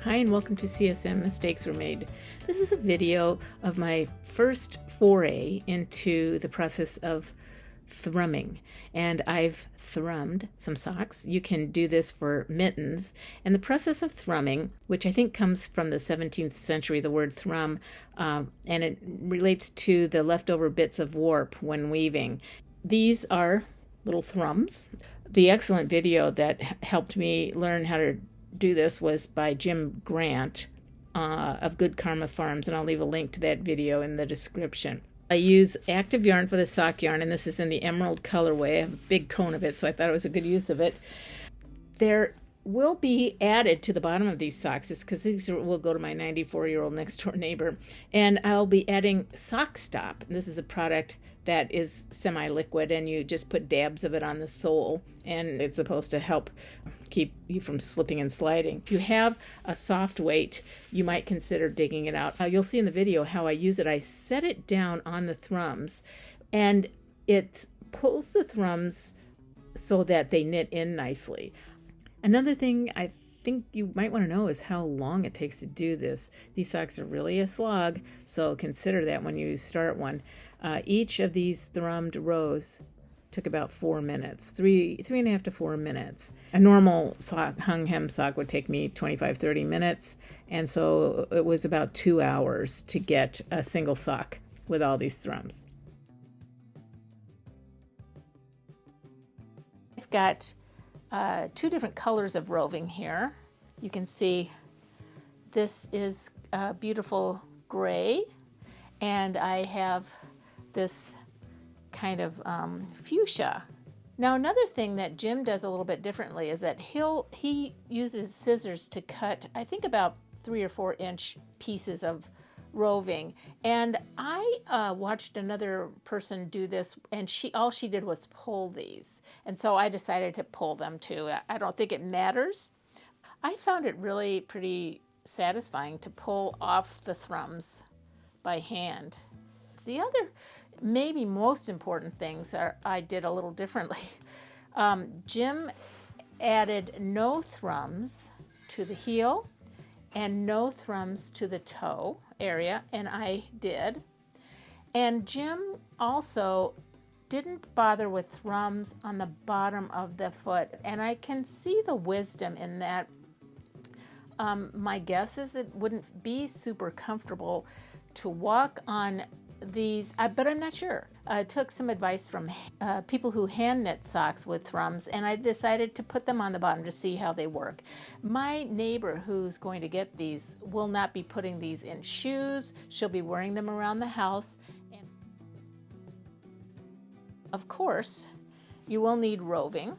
Hi and welcome to CSM Mistakes Were Made. This is a video of my first foray into the process of thrumming, and I've thrummed some socks. You can do this for mittens, and the process of thrumming, which I think comes from the 17th century, the word thrum, and it relates to the leftover bits of warp when weaving. These are little thrums. The excellent video that helped me learn how to do this was by Jim Grant of Good Karma Farms, and I'll leave a link to that video in the description. I use Aktiv yarn for the sock yarn, and this is in the emerald colorway. I have a big cone of it, so I thought it was a good use of it. There will be added to the bottom of these socks, because these will go to my 94-year-old next door neighbor, and I'll be adding Sock Stop. This is a product that is semi-liquid, and you just put dabs of it on the sole, and it's supposed to help keep you from slipping and sliding. If you have a soft weight, you might consider digging it out. You'll see in the video how I use it. I set it down on the thrums, and it pulls the thrums so that they knit in nicely. Another thing I think you might want to know is how long it takes to do this. These socks are really a slog, so consider that when you start one. Each of these thrummed rows took about 4 minutes, three and a half to 4 minutes. A normal sock, hung hem sock would take me 25-30 minutes, and so it was about 2 hours to get a single sock with all these thrums. I've got 2 different colors of roving here. You can see this is a beautiful gray, and I have this kind of fuchsia. Now, another thing that Jim does a little bit differently is that he uses scissors to cut, I think, about 3 or 4 inch pieces of roving. And I watched another person do this, and all she did was pull these. And so I decided to pull them too. I don't think it matters. I found it really pretty satisfying to pull off the thrums by hand. The other, maybe most important things I did a little differently. Jim added no thrums to the heel and no thrums to the toe area, and I did. And Jim also didn't bother with thrums on the bottom of the foot, and I can see the wisdom in that. My guess is it wouldn't be super comfortable to walk on these, but I'm not sure. I took some advice from people who hand knit socks with thrums, and I decided to put them on the bottom to see how they work. My neighbor who's going to get these will not be putting these in shoes. She'll be wearing them around the house. And of course, you will need roving.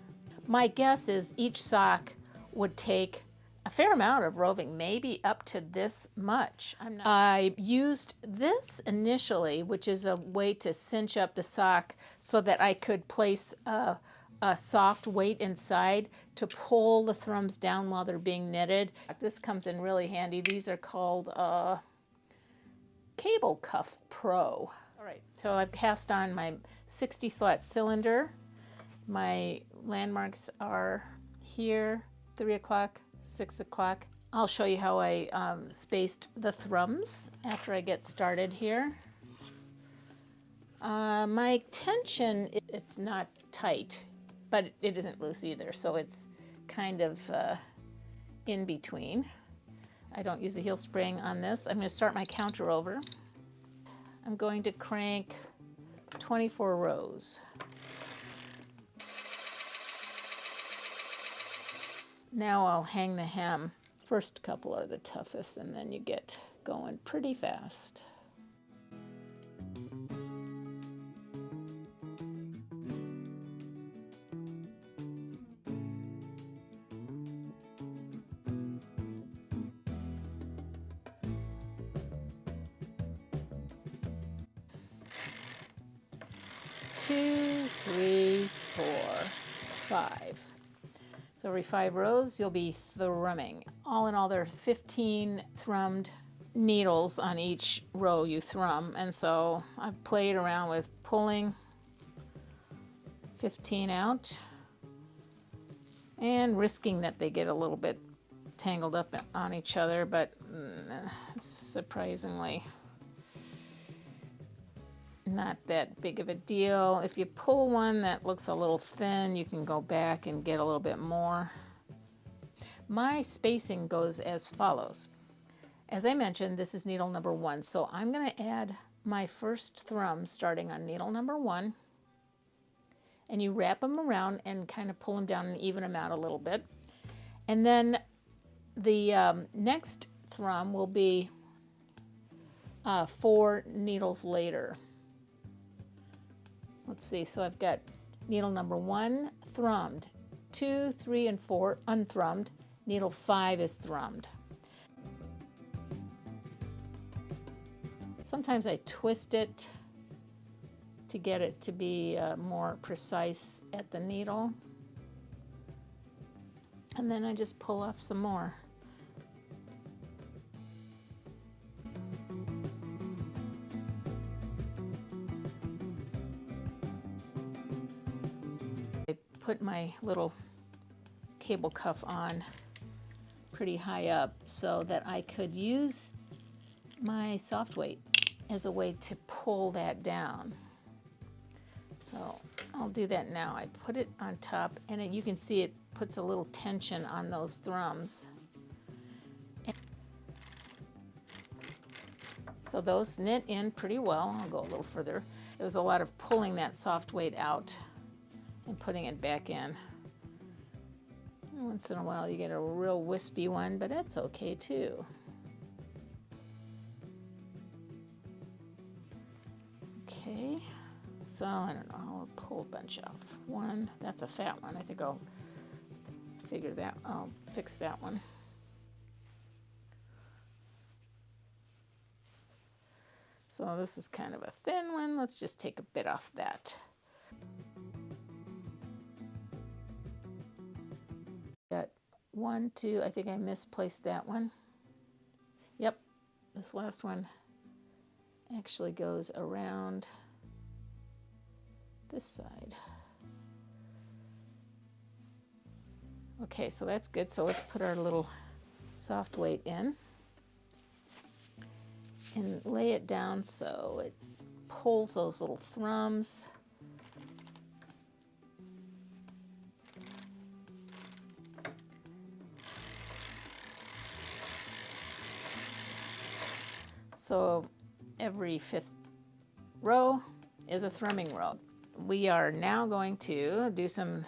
My guess is each sock would take a fair amount of roving, maybe up to this much. I used this initially, which is a way to cinch up the sock so that I could place a soft weight inside to pull the thrums down while they're being knitted. This comes in really handy. These are called Cable Cuff Pro. All right, so I've cast on my 60 slot cylinder. My landmarks are here, 3 o'clock, 6 o'clock. I'll show you how I spaced the thrums after I get started here. My tension, it's not tight, but it isn't loose either, so it's kind of in between. I don't use a heel spring on this. I'm going to start my counter over. I'm going to crank 24 rows. Now I'll hang the hem. First couple are the toughest, and then you get going pretty fast. Two, three, 4, 5. So every 5 rows, you'll be thrumming. All in all, there are 15 thrummed needles on each row you thrum, and so I've played around with pulling 15 out and risking that they get a little bit tangled up on each other, but it's surprisingly not that big of a deal. If you pull one that looks a little thin, you can go back and get a little bit more. My spacing goes as follows. As I mentioned, this is needle number 1, so I'm going to add my first thrum starting on needle number 1, and you wrap them around and kind of pull them down and even them out a little bit. And then the next thrum will be 4 needles later. Let's see, so I've got needle number 1 thrummed, 2, 3, and 4 unthrummed, needle 5 is thrummed. Sometimes I twist it to get it to be more precise at the needle. And then I just pull off some more. I put my little cable cuff on pretty high up so that I could use my soft weight as a way to pull that down. So I'll do that now. I put it on top, and you can see it puts a little tension on those thrums. So those knit in pretty well. I'll go a little further. There was a lot of pulling that soft weight out and putting it back in. Once in a while you get a real wispy one, but that's okay too. Okay, so I don't know, I'll pull a bunch off. One, that's a fat one. I think I'll fix that one. So this is kind of a thin one. Let's just take a bit off that. Got 1, 2, I think I misplaced that one. Yep, this last one actually goes around this side. Okay, so that's good. So let's put our little soft weight in and lay it down so it pulls those little thrums. So every 5th row is a thrumming row. We are now going to do some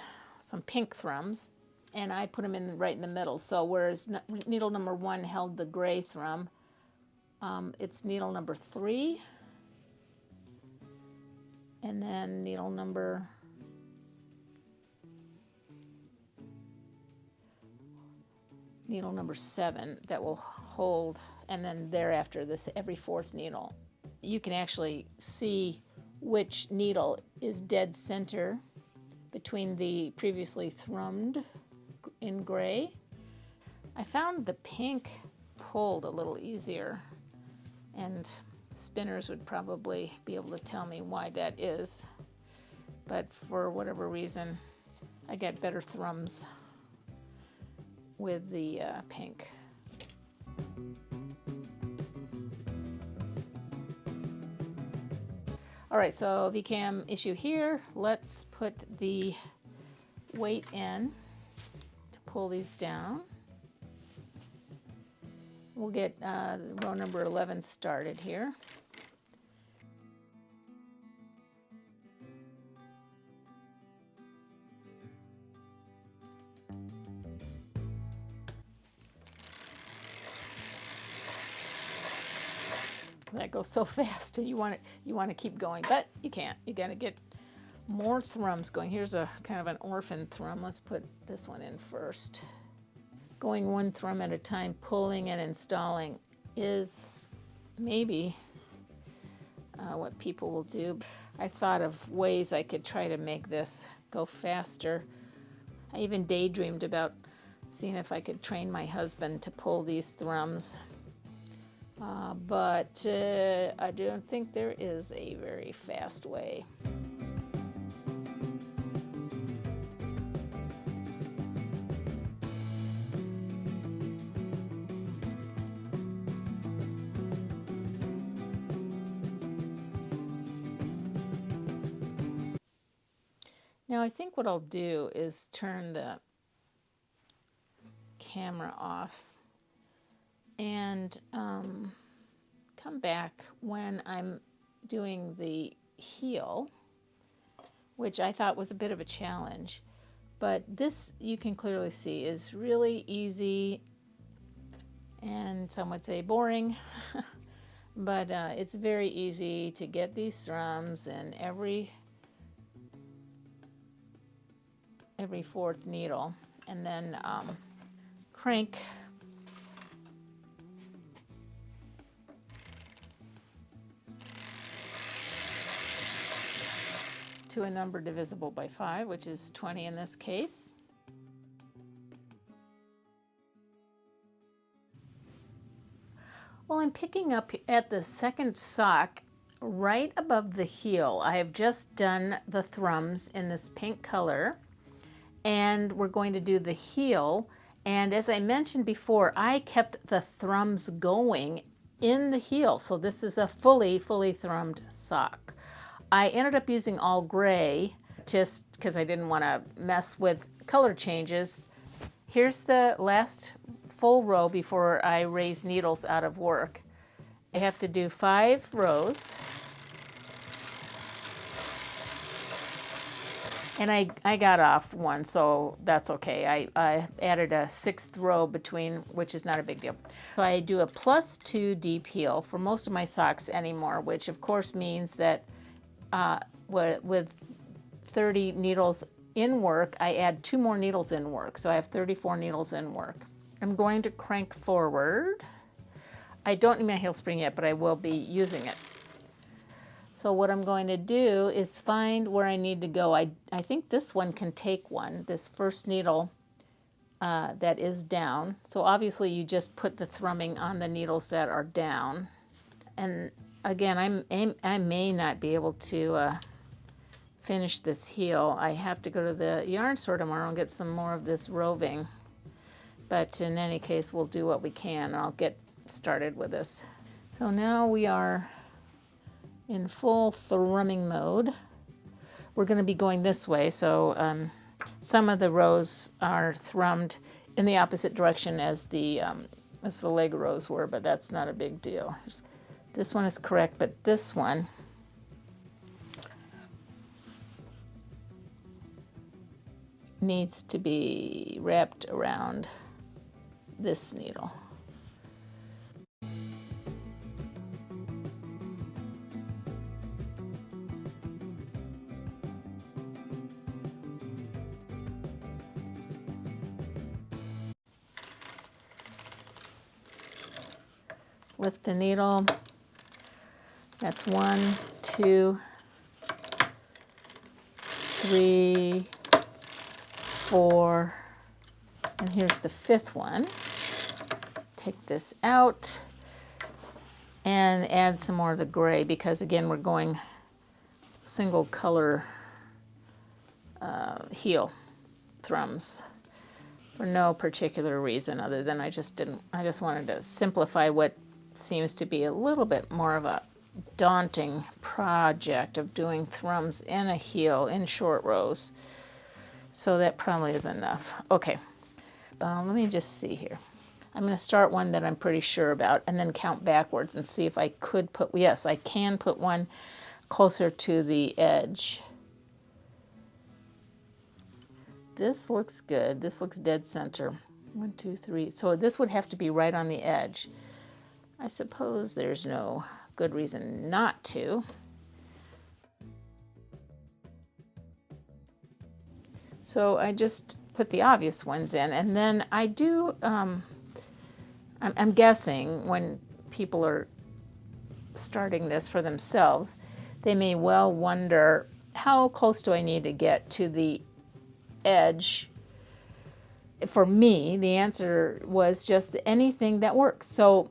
pink thrums, and I put them in right in the middle. So whereas needle number 1 held the gray thrum, it's needle number 3, and then needle number 7 that will hold, and then thereafter this every 4th needle. You can actually see which needle is dead center between the previously thrummed in gray. I found the pink pulled a little easier, and spinners would probably be able to tell me why that is, but for whatever reason I get better thrums with the pink. All right, so VCAM issue here. Let's put the weight in to pull these down. We'll get row number 11 started here. That goes so fast, and you want to keep going, but you can't. You got to get more thrums going. Here's a kind of an orphan thrum. Let's put this one in first. Going 1 thrum at a time, pulling and installing, is maybe what people will do. I thought of ways I could try to make this go faster. I even daydreamed about seeing if I could train my husband to pull these thrums. But I don't think there is a very fast way. Now I think what I'll do is turn the camera off and come back when I'm doing the heel, which I thought was a bit of a challenge. But this, you can clearly see, is really easy and some would say boring. But it's very easy to get these thrums in every fourth needle, and then crank to a number divisible by 5, which is 20 in this case. Well, I'm picking up at the second sock right above the heel. I have just done the thrums in this pink color, and we're going to do the heel. And as I mentioned before, I kept the thrums going in the heel, so this is a fully thrummed sock. I ended up using all gray just because I didn't want to mess with color changes. Here's the last full row before I raise needles out of work. I have to do 5 rows. And I got off one, so that's okay. I added a 6th row between, which is not a big deal. So I do a +2 deep heel for most of my socks anymore, which of course means that with 30 needles in work, I add 2 more needles in work. So I have 34 needles in work. I'm going to crank forward. I don't need my heel spring yet, but I will be using it. So what I'm going to do is find where I need to go. I think this one can take one, this first needle that is down. So obviously you just put the thrumming on the needles that are down. And again, I may not be able to finish this heel. I have to go to the yarn store tomorrow and get some more of this roving. But in any case, we'll do what we can. I'll get started with this. So now we are in full thrumming mode. We're going to be going this way, so some of the rows are thrummed in the opposite direction as the leg rows were, but that's not a big deal. This one is correct, but this one needs to be wrapped around this needle. Lift a needle. That's 1, 2, 3, 4, and here's the 5th one. Take this out and add some more of the gray because again we're going single color heel thrums for no particular reason other than I just wanted to simplify what seems to be a little bit more of a daunting project of doing thrums in a heel in short rows. So that probably is enough. Okay, let me just see here. I'm going to start one that I'm pretty sure about and then count backwards and see if I could put, yes, I can put one closer to the edge. This looks good. This looks dead center. 1, 2, 3. So this would have to be right on the edge. I suppose there's no good reason not to. So I just put the obvious ones in, and then I do, I'm guessing when people are starting this for themselves, they may well wonder, how close do I need to get to the edge? For me, the answer was just anything that works. So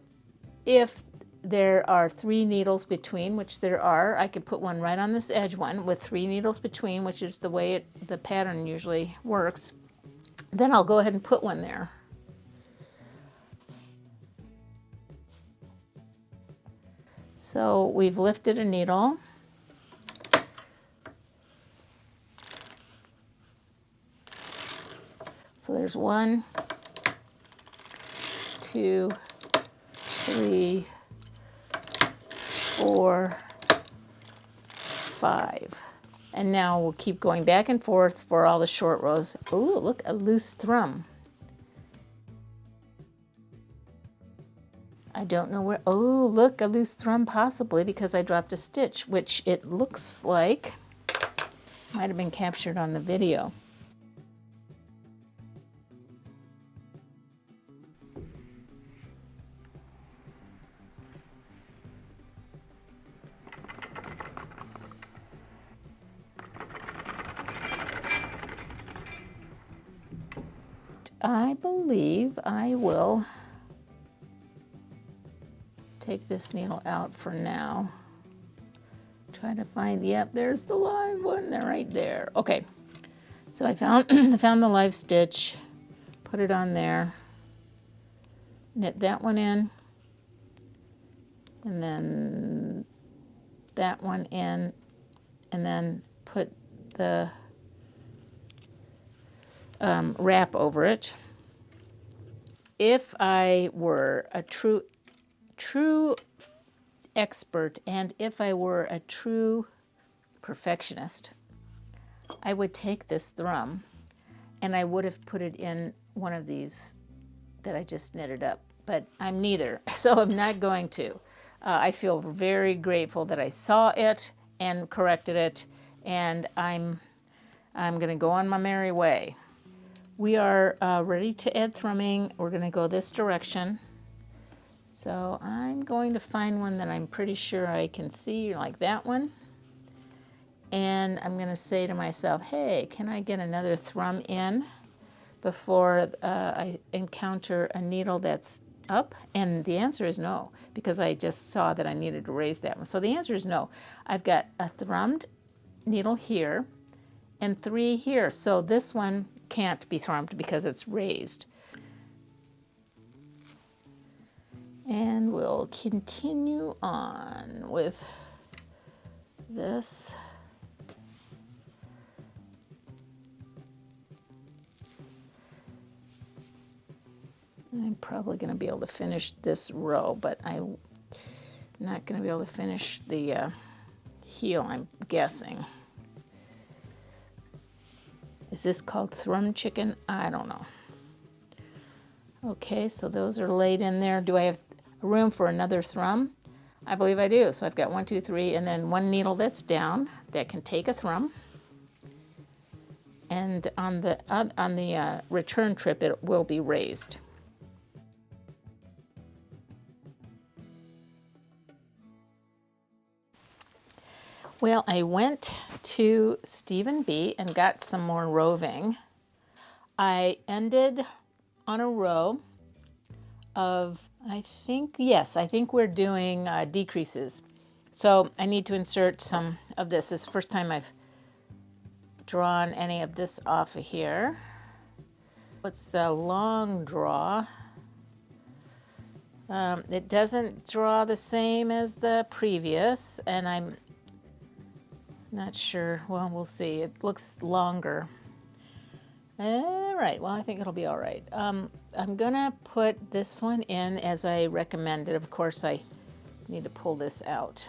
if there are 3 needles between, which there are, I could put one right on this edge one with 3 needles between, which is the way the pattern usually works. Then I'll go ahead and put one there. So we've lifted a needle. So there's 1, 2, 3, 4, 5. And now we'll keep going back and forth for all the short rows. Ooh, look, a loose thrum. I don't know where, oh, look, a loose thrum possibly because I dropped a stitch, which it looks like might have been captured on the video. I believe I will take this needle out for now. Try to find, yep, there's the live one, they're right there. Okay, so I found the live stitch, put it on there, knit that one in, and then that one in, and then put the wrap over it. If I were a true expert and if I were a true perfectionist, I would take this thrum and I would have put it in one of these that I just knitted up, but I'm neither, so I'm not going to. I feel very grateful that I saw it and corrected it, and I'm gonna go on my merry way. We are ready to add thrumming. We're gonna go this direction. So I'm going to find one that I'm pretty sure I can see, like that one. And I'm gonna say to myself, hey, can I get another thrum in before I encounter a needle that's up? And the answer is no, because I just saw that I needed to raise that one. So the answer is no. I've got a thrummed needle here and 3 here. So this one can't be thrummed because it's raised. And we'll continue on with this. I'm probably going to be able to finish this row, but I'm not going to be able to finish the heel, I'm guessing. Is this called thrum chicken? I don't know. Okay, so those are laid in there. Do I have room for another thrum? I believe I do. So I've got 1, 2, 3, and then one needle that's down that can take a thrum. And on the return trip, it will be raised. Well, I went to Stephen B and got some more roving. I ended on a row of, I think we're doing decreases. So I need to insert some of this. This is the first time I've drawn any of this off of here. It's a long draw. It doesn't draw the same as the previous, and I'm not sure. Well, we'll see. It looks longer. All right, well, I think it'll be all right. I'm gonna put this one in as I recommended. Of course, I need to pull this out.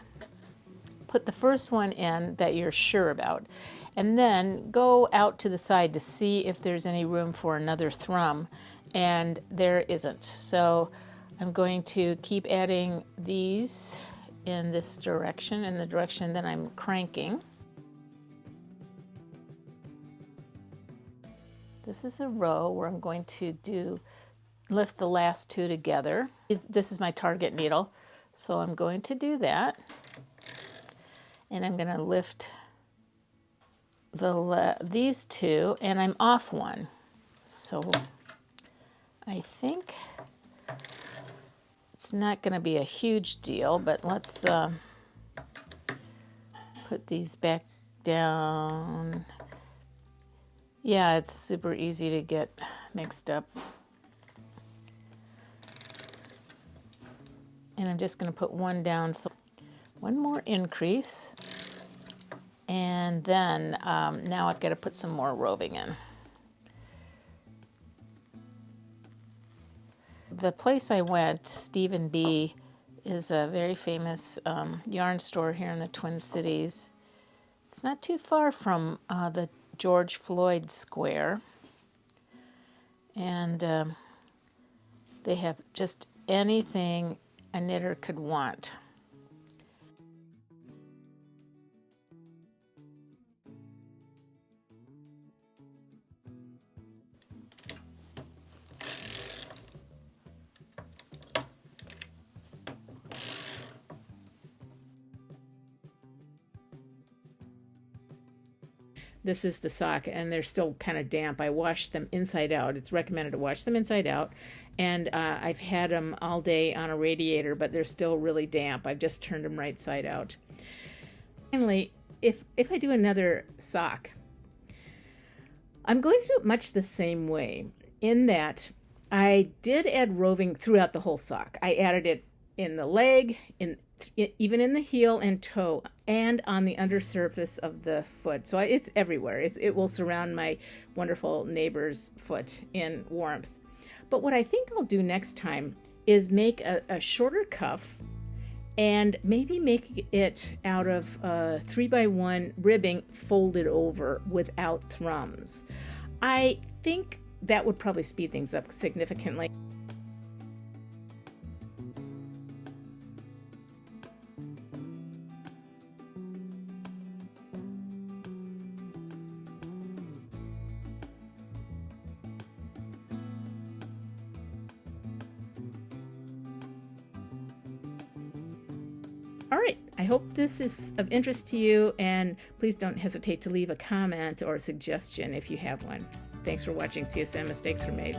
Put the first one in that you're sure about, and then go out to the side to see if there's any room for another thrum, and there isn't. So I'm going to keep adding these in this direction, in the direction that I'm cranking. This is a row where I'm going to lift the last 2 together. This is my target needle, so I'm going to do that. And I'm going to lift these 2, and I'm off 1. So I think it's not going to be a huge deal, but let's put these back down. Yeah, it's super easy to get mixed up. And I'm just going to put 1 down, so 1 more increase. And then now I've got to put some more roving in. the place I went, Stephen B., is a very famous yarn store here in the Twin Cities. It's not too far from the George Floyd Square. And they have just anything a knitter could want. This is the sock, and they're still kind of damp. I washed them inside out. It's recommended to wash them inside out. And I've had them all day on a radiator, but they're still really damp. I've just turned them right side out. Finally, if I do another sock, I'm going to do it much the same way, in that I did add roving throughout the whole sock. I added it in the leg, even in the heel and toe, and on the undersurface of the foot. So it's everywhere. It will surround my wonderful neighbor's foot in warmth. But what I think I'll do next time is make a shorter cuff, and maybe make it out of 3x1 ribbing folded over without thrums. I think that would probably speed things up significantly. All right, I hope this is of interest to you, and please don't hesitate to leave a comment or a suggestion if you have one. Thanks for watching CSM Mistakes Were Made.